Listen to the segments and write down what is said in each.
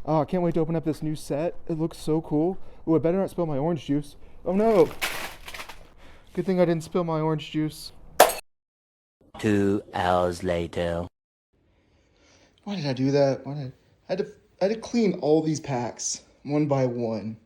Oh, I can't wait to open up this new set. It looks so cool. Ooh, I better not spill my orange juice. Oh no! Good thing I didn't spill my orange juice. 2 hours later. Why did I do that? I had to clean all these packs one by one.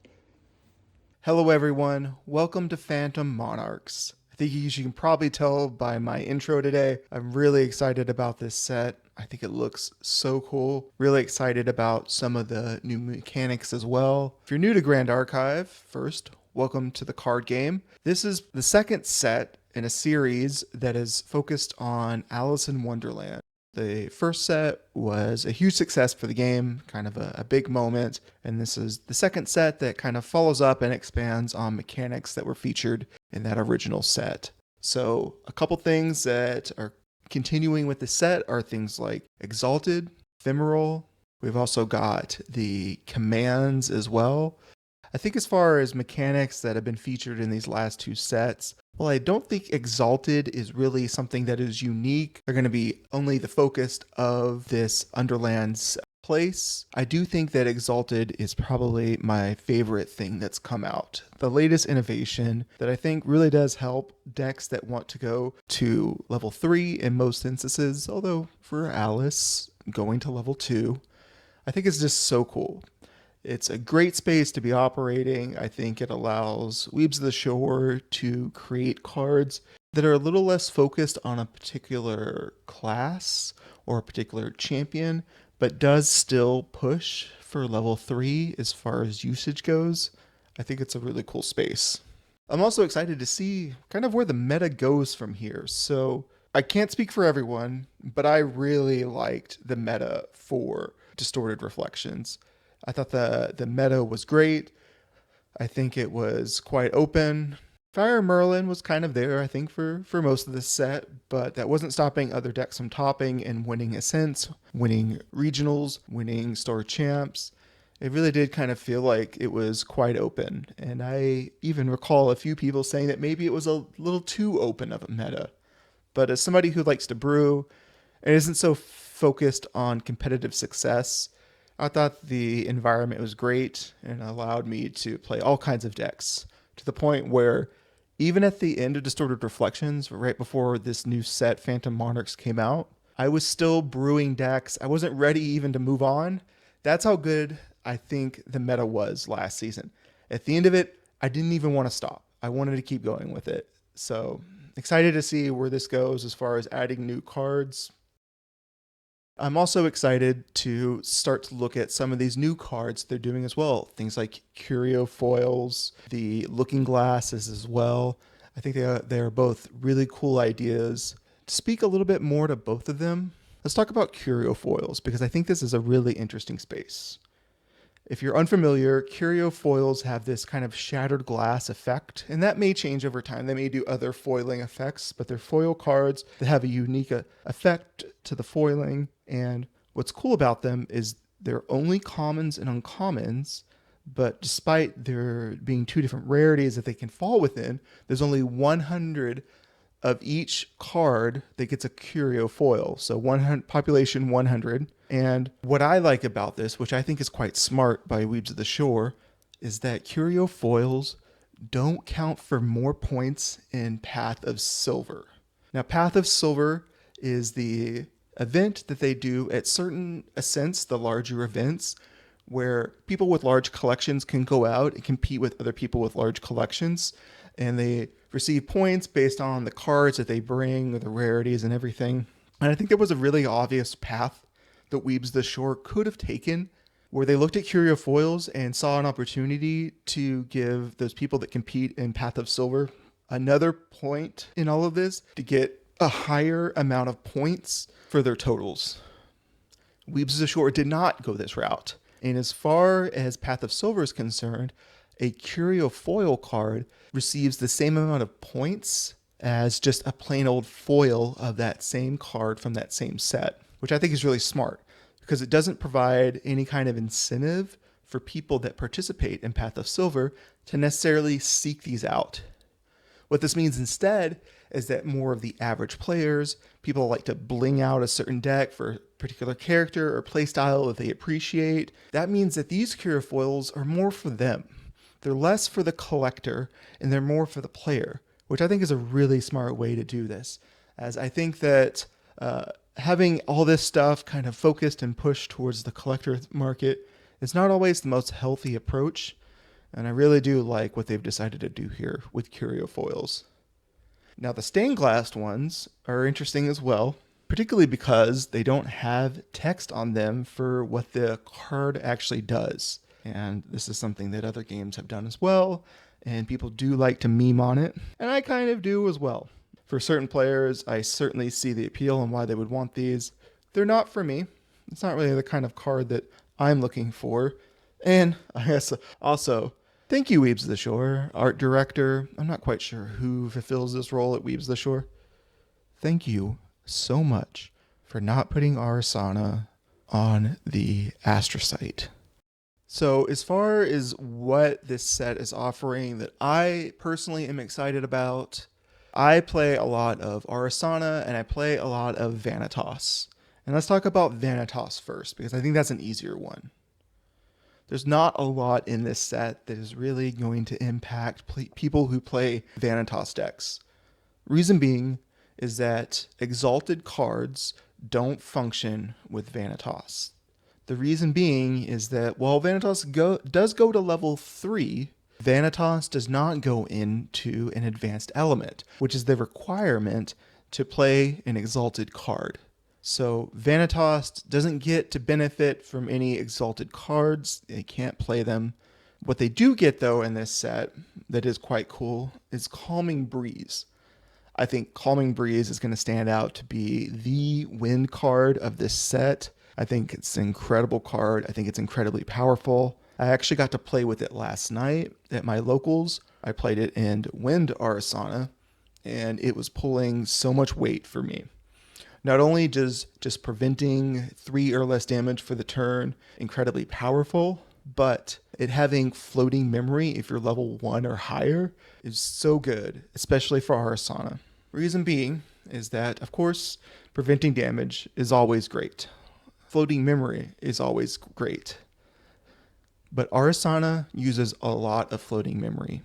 Hello everyone, welcome to Phantom Monarchs. I think as you can probably tell by my intro today, I'm really excited about this set. I think it looks so cool. Really excited about some of the new mechanics as well. If you're new to Grand Archive, first, welcome to the card game. This is the second set in a series that is focused on Alice in Wonderland. The first set was a huge success for the game, kind of a big moment, and this is the second set that kind of follows up and expands on mechanics that were featured in that original set. So, a couple things that are continuing with the set are things like Exalted, Ephemeral. We've also got the commands as well. I think as far as mechanics that have been featured in these last two sets, well, I don't think Exalted is really something that is unique. They're going to be only the focus of this Underlands place. I do think that Exalted is probably my favorite thing that's come out. The latest innovation that I think really does help decks that want to go to level 3 in most instances, although for Alice, going to level 2, I think it's just so cool. It's a great space to be operating. I think it allows Weebs of the Shore to create cards that are a little less focused on a particular class or a particular champion, but does still push for level 3 as far as usage goes. I think it's a really cool space. I'm also excited to see kind of where the meta goes from here. So I can't speak for everyone, but I really liked the meta for Distorted Reflections. I thought the meta was great. I think it was quite open. Fire Merlin was kind of there, I think, for most of the set, but that wasn't stopping other decks from topping and winning Ascents, winning regionals, winning Store Champs. It really did kind of feel like it was quite open. And I even recall a few people saying that maybe it was a little too open of a meta. But as somebody who likes to brew and isn't so focused on competitive success, I thought the environment was great and allowed me to play all kinds of decks to the point where even at the end of Distorted Reflections, right before this new set, Phantom Monarchs, came out, I was still brewing decks. I wasn't ready even to move on. That's how good I think the meta was last season. At the end of it, I didn't even want to stop. I wanted to keep going with it. So excited to see where this goes as far as adding new cards. I'm also excited to start to look at some of these new cards they're doing as well. Things like Curio Foils, the Looking Glasses as well. I think they are both really cool ideas. To speak a little bit more to both of them, let's talk about Curio Foils because I think this is a really interesting space. If you're unfamiliar, Curio Foils have this kind of shattered glass effect, and that may change over time. They may do other foiling effects, but they're foil cards that have a unique effect to the foiling. And what's cool about them is they're only commons and uncommons, but despite there being two different rarities that they can fall within, there's only 100 of each card that gets a Curio Foil. So 100, population 100. And what I like about this, which I think is quite smart by Weebs of the Shore, is that Curio Foils don't count for more points in Path of Silver. Now, Path of Silver is the event that they do at certain ascents, the larger events, where people with large collections can go out and compete with other people with large collections, and they receive points based on the cards that they bring, or the rarities and everything. And I think there was a really obvious path that Weebs the Shore could have taken, where they looked at Curio Foils and saw an opportunity to give those people that compete in Path of Silver another point in all of this to get a higher amount of points for their totals. Weebs of the Shore did not go this route. And as far as Path of Silver is concerned, a Curio Foil card receives the same amount of points as just a plain old foil of that same card from that same set, which I think is really smart because it doesn't provide any kind of incentive for people that participate in Path of Silver to necessarily seek these out. What this means instead is that more of the average players, people like to bling out a certain deck for a particular character or playstyle that they appreciate. That means that these curio foils are more for them. They're less for the collector and they're more for the player, which I think is a really smart way to do this. As I think that having all this stuff kind of focused and pushed towards the collector market is not always the most healthy approach. And I really do like what they've decided to do here with curio foils. Now, the stained glass ones are interesting as well, particularly because they don't have text on them for what the card actually does. And this is something that other games have done as well, and people do like to meme on it, and I kind of do as well. For certain players, I certainly see the appeal and why they would want these. They're not for me. It's not really the kind of card that I'm looking for. And I guess also, thank you, Weebs the Shore, art director. I'm not quite sure who fulfills this role at Weebs the Shore. Thank you so much for not putting Arasana on the astrocyte. So as far as what this set is offering that I personally am excited about, I play a lot of Arasana and I play a lot of Vanitas. And let's talk about Vanitas first, because I think that's an easier one. There's not a lot in this set that is really going to impact people who play Vanitas decks. Reason being is that exalted cards don't function with Vanitas. The reason being is that while Vanitas does go to level 3, Vanitas does not go into an advanced element, which is the requirement to play an exalted card. So Vanitas doesn't get to benefit from any exalted cards. They can't play them. What they do get, though, in this set that is quite cool is Calming Breeze. I think Calming Breeze is going to stand out to be the win card of this set. I think it's an incredible card. I think it's incredibly powerful. I actually got to play with it last night at my locals. I played it in Wind Arasana, and it was pulling so much weight for me. Not only does just preventing 3 or less damage for the turn incredibly powerful, but it having floating memory if you're level 1 or higher is so good, especially for Arasana. Reason being is that, of course, preventing damage is always great. Floating memory is always great. But Arasana uses a lot of floating memory.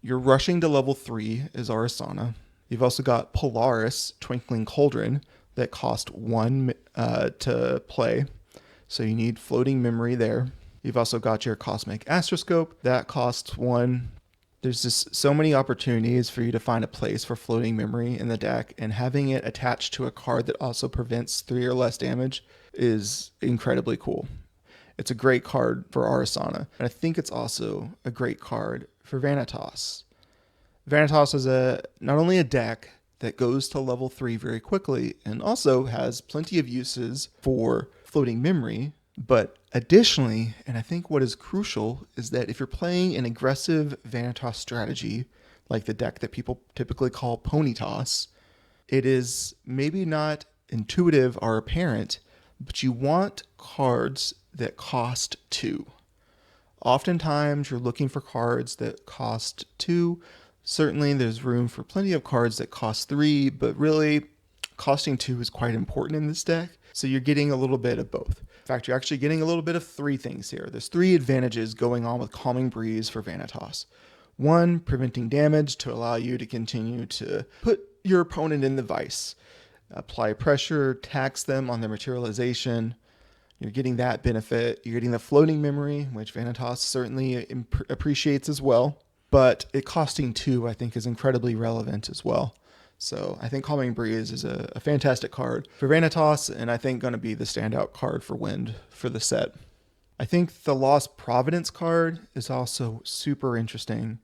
You're rushing to level 3 as Arasana. You've also got Polaris, Twinkling Cauldron, that cost 1 to play. So you need floating memory there. You've also got your Cosmic Astroscope, that costs 1. There's just so many opportunities for you to find a place for floating memory in the deck, and having it attached to a card that also prevents 3 or less damage is incredibly cool. It's a great card for Arasana, and I think it's also a great card for Vanitas. Vanitas is not only a deck that goes to level 3 very quickly and also has plenty of uses for floating memory, but additionally, and I think what is crucial, is that if you're playing an aggressive Vanitas strategy, like the deck that people typically call Ponytas, it is maybe not intuitive or apparent, but you want cards that cost 2. Oftentimes, you're looking for cards that cost 2. Certainly, there's room for plenty of cards that cost 3, but really, costing 2 is quite important in this deck, so you're getting a little bit of both. In fact, you're actually getting a little bit of 3 things here. There's 3 advantages going on with Calming Breeze for Vanitas. 1, preventing damage to allow you to continue to put your opponent in the vice. Apply pressure, tax them on their materialization. You're getting that benefit. You're getting the floating memory, which Vanitas certainly appreciates as well. But it costing 2, I think, is incredibly relevant as well. So I think Calming Breeze is a fantastic card for Vanitas, and I think going to be the standout card for Wind for the set. I think the Lost Providence card is also super interesting.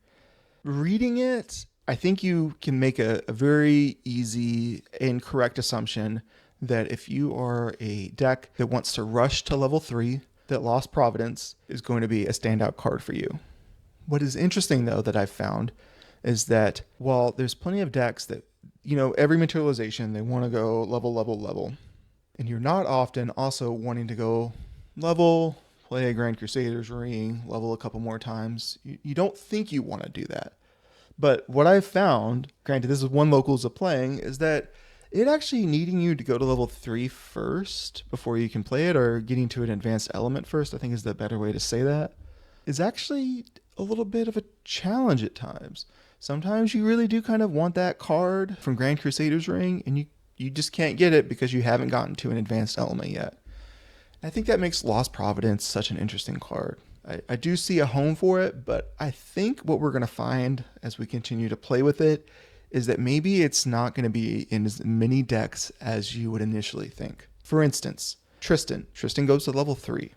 Reading it, I think you can make a very easy and correct assumption that if you are a deck that wants to rush to level 3, that Lost Providence is going to be a standout card for you. What is interesting, though, that I've found is that while there's plenty of decks that, every materialization, they want to go level, and you're not often also wanting to go level, play a Grand Crusader's Ring, level a couple more times. You don't think you want to do that. But what I've found, granted this is one locals of playing, is that it actually needing you to go to level 3 first before you can play it, or getting to an advanced element first, I think is the better way to say that, is actually a little bit of a challenge at times. Sometimes you really do kind of want that card from Grand Crusader's Ring, and you just can't get it because you haven't gotten to an advanced element yet. I think that makes Lost Providence such an interesting card. I do see a home for it, but I think what we're going to find as we continue to play with it is that maybe it's not going to be in as many decks as you would initially think. For instance, Tristan. Tristan goes to level 3.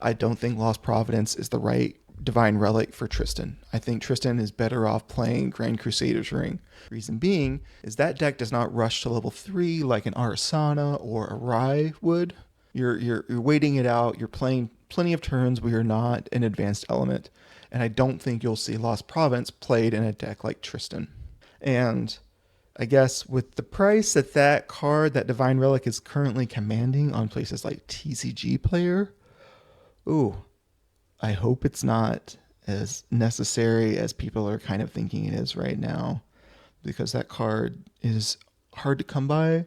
I don't think Lost Providence is the right Divine Relic for Tristan. I think Tristan is better off playing Grand Crusader's Ring. Reason being is that deck does not rush to level 3 like an Arasana or a Rai would. You're waiting it out. You're playing plenty of turns where you're not an advanced element. And I don't think you'll see Lost Province played in a deck like Tristan. And I guess with the price that card, that Divine Relic, is currently commanding on places like TCG Player, ooh, I hope it's not as necessary as people are kind of thinking it is right now. Because that card is hard to come by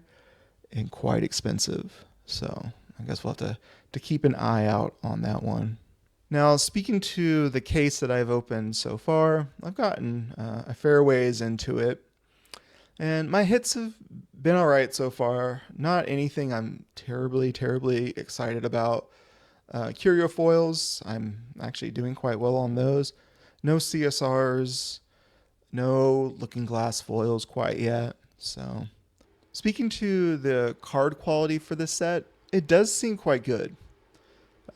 and quite expensive. So I guess we'll have to keep an eye out on that one. Now, speaking to the case that I've opened so far, I've gotten a fair ways into it. And my hits have been all right so far. Not anything I'm terribly excited about. Curio foils, I'm actually doing quite well on those. No CSRs, no Looking Glass foils quite yet. So, speaking to the card quality for this set, it does seem quite good.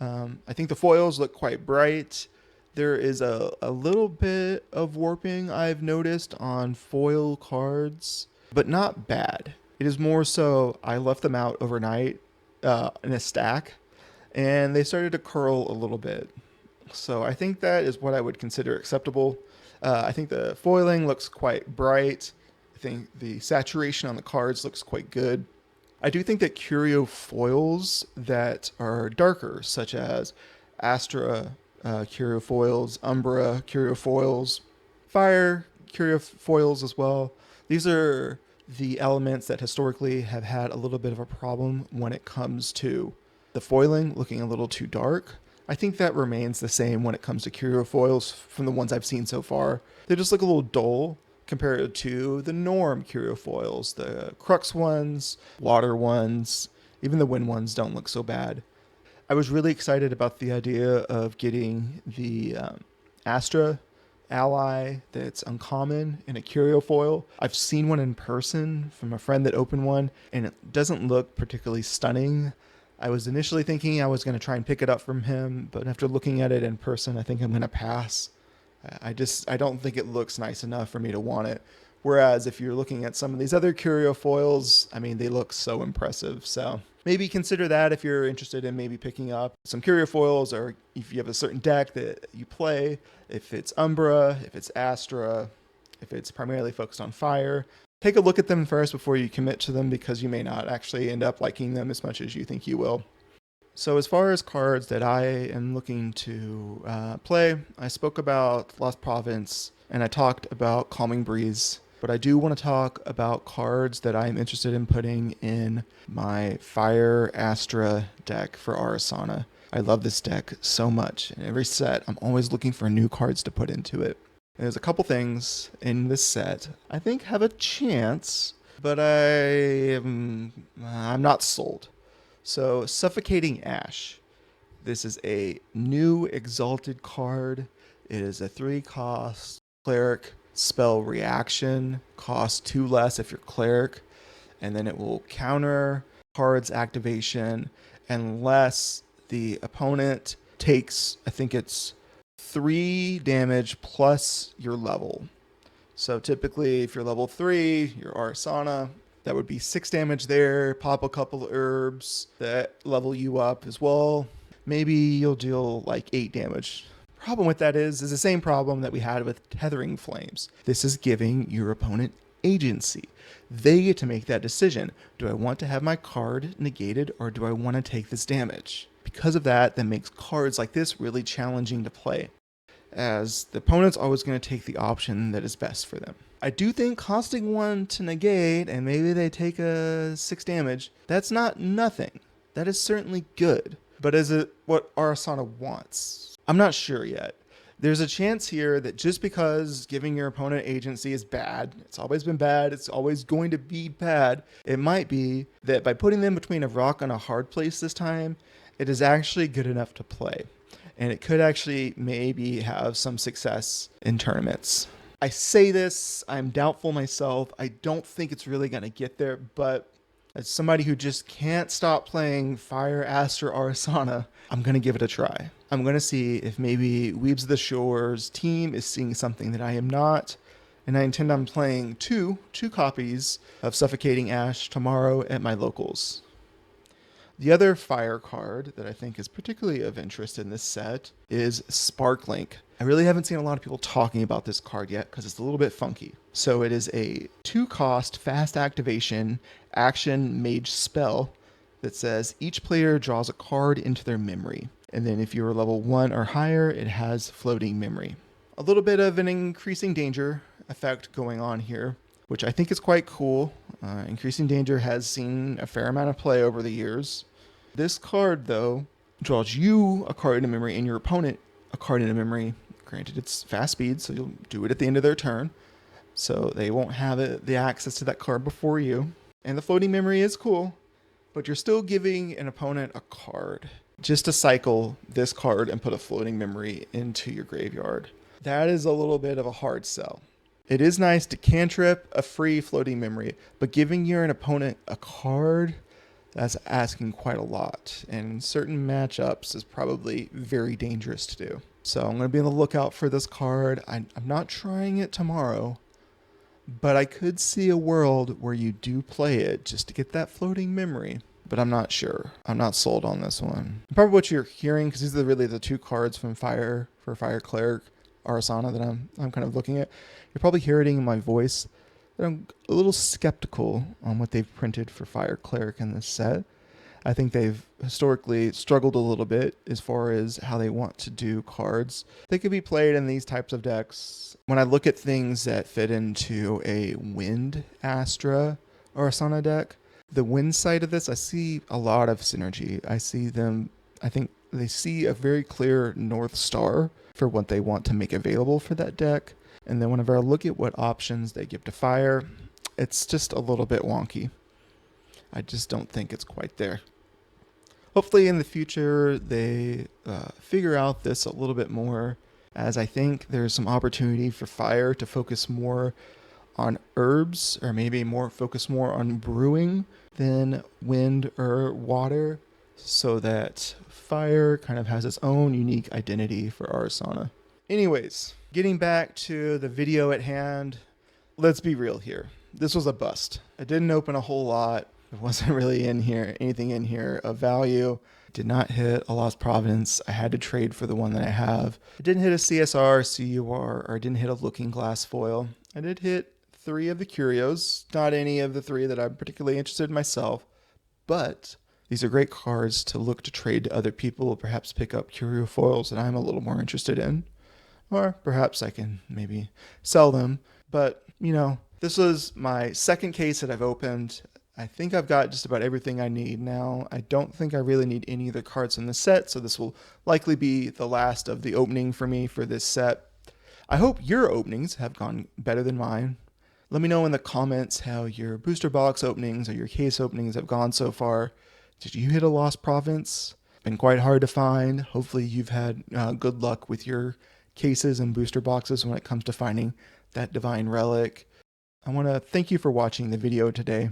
I think the foils look quite bright. There is a little bit of warping I've noticed on foil cards, but not bad. It is more so I left them out overnight in a stack, and they started to curl a little bit. So I think that is what I would consider acceptable. I think the foiling looks quite bright. I think the saturation on the cards looks quite good. I do think that curio foils that are darker, such as Astra curio foils, Umbra curio foils, Fire curio foils as well. These are the elements that historically have had a little bit of a problem when it comes to the foiling looking a little too dark. I think that remains the same when it comes to curio foils from the ones I've seen so far. They just look a little dull compared to the norm curio foils. The Crux ones, Water ones, even the Wind ones don't look so bad. I was really excited about the idea of getting the Astra ally that's uncommon in a curio foil. I've seen one in person from a friend that opened one, and it doesn't look particularly stunning. I was initially thinking I was going to try and pick it up from him, but after looking at it in person, I think I'm going to pass. I don't think it looks nice enough for me to want it. Whereas if you're looking at some of these other curio foils, I mean, they look so impressive. So maybe consider that if you're interested in maybe picking up some curio foils, or if you have a certain deck that you play, if it's Umbra, if it's Astra, if it's primarily focused on Fire. Take a look at them first before you commit to them, because you may not actually end up liking them as much as you think you will. So as far as cards that I am looking to play, I spoke about Lost Province and I talked about Calming Breeze, but I do want to talk about cards that I'm interested in putting in my Fire Astra deck for Arasana. I love this deck so much. In every set, I'm always looking for new cards to put into it. And there's a couple things in this set I think have a chance, but I'm not sold. So, Suffocating Ash. This is a new Exalted card. It is a 3-cost cleric spell reaction. Costs 2 less if you're cleric. And then it will counter card's activation unless the opponent takes, I think it's 3 damage plus your level. So typically if you're level 3, you're Arasana, that would be 6 damage there. Pop a couple of herbs that level you up as well. Maybe you'll deal like 8 damage. Problem with that is the same problem that we had with Tethering Flames. This is giving your opponent agency. They get to make that decision. Do I want to have my card negated, or do I want to take this damage? Because of that, that makes cards like this really challenging to play. as the opponent's always going to take the option that is best for them. I do think costing 1 to negate, and maybe they take a 6 damage, that's not nothing. That is certainly good. But is it what Arasana wants? I'm not sure yet. There's a chance here that just because giving your opponent agency is bad, it's always been bad, it's always going to be bad, it might be that by putting them between a rock and a hard place this time, it is actually good enough to play. And it could actually maybe have some success in tournaments. I say this, I'm doubtful myself. I don't think it's really going to get there, but as somebody who just can't stop playing Fire, Aster, Arasana, I'm going to give it a try. I'm going to see if maybe Weebs of the Shore's team is seeing something that I am not. And I intend on playing two copies of Suffocating Ash tomorrow at my locals. The other fire card that I think is particularly of interest in this set is Sparklink. I really haven't seen a lot of people talking about this card yet because it's a little bit funky. So it is a 2-cost fast activation action mage spell that says each player draws a card into their memory. And then if you are level 1 or higher, it has floating memory. A little bit of an increasing danger effect going on here, which I think is quite cool. Increasing danger has seen a fair amount of play over the years. This card, though, draws you a card into memory and your opponent a card into memory. Granted, it's fast speed, so you'll do it at the end of their turn. So they won't have the access to that card before you. And the floating memory is cool, but you're still giving an opponent a card just to cycle this card and put a floating memory into your graveyard. That is a little bit of a hard sell. It is nice to cantrip a free floating memory, but giving your opponent a card, that's asking quite a lot. And in certain matchups is probably very dangerous to do. So I'm going to be on the lookout for this card. I'm not trying it tomorrow, but I could see a world where you do play it just to get that floating memory. But I'm not sure. I'm not sold on this one. Probably what you're hearing, because these are really the 2 cards from Fire Cleric, Arasana that I'm kind of looking at. You're probably hearing in my voice that I'm a little skeptical on what they've printed for Fire Cleric in this set. I think they've historically struggled a little bit as far as how they want to do cards. They could be played in these types of decks. When I look at things that fit into a Wind Astra Arasana deck, the Wind side of this, I see a lot of synergy. I think they see a very clear North Star for what they want to make available for that deck. And then whenever I look at what options they give to Fire, it's just a little bit wonky. I just don't think it's quite there. Hopefully in the future they figure out this a little bit more, as I think there's some opportunity for Fire to focus more on herbs, or maybe focus more on brewing than wind or water, so that Fire kind of has its own unique identity for Arasana. Anyways, getting back to the video at hand, let's be real here. This was a bust. I didn't open a whole lot. There wasn't really anything in here of value. Did not hit a Lost Providence. I had to trade for the one that I have. I didn't hit a CSR, CUR, or I didn't hit a Looking Glass foil. I did hit 3 of the Curios, not any of the 3 that I'm particularly interested in myself, but these are great cards to look to trade to other people, perhaps pick up curio foils that I'm a little more interested in, or perhaps I can maybe sell them. But, this was my second case that I've opened. I think I've got just about everything I need now. I don't think I really need any other cards in the set, so this will likely be the last of the opening for me for this set. I hope your openings have gone better than mine. Let me know in the comments how your booster box openings or your case openings have gone so far. Did you hit a Lost Province? Been quite hard to find. Hopefully you've had good luck with your cases and booster boxes when it comes to finding that Divine Relic. I want to thank you for watching the video today.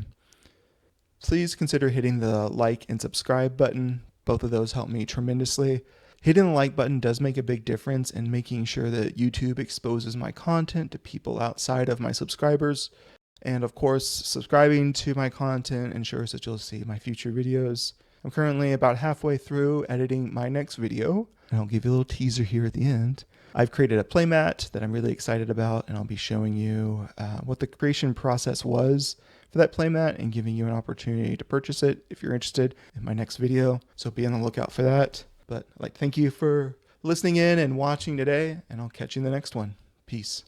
Please consider hitting the like and subscribe button. Both of those help me tremendously. Hitting the like button does make a big difference in making sure that YouTube exposes my content to people outside of my subscribers. And of course, subscribing to my content ensures that you'll see my future videos. I'm currently about halfway through editing my next video, and I'll give you a little teaser here at the end. I've created a playmat that I'm really excited about, and I'll be showing you what the creation process was for that playmat and giving you an opportunity to purchase it if you're interested in my next video. So be on the lookout for that. But thank you for listening in and watching today, and I'll catch you in the next one. Peace.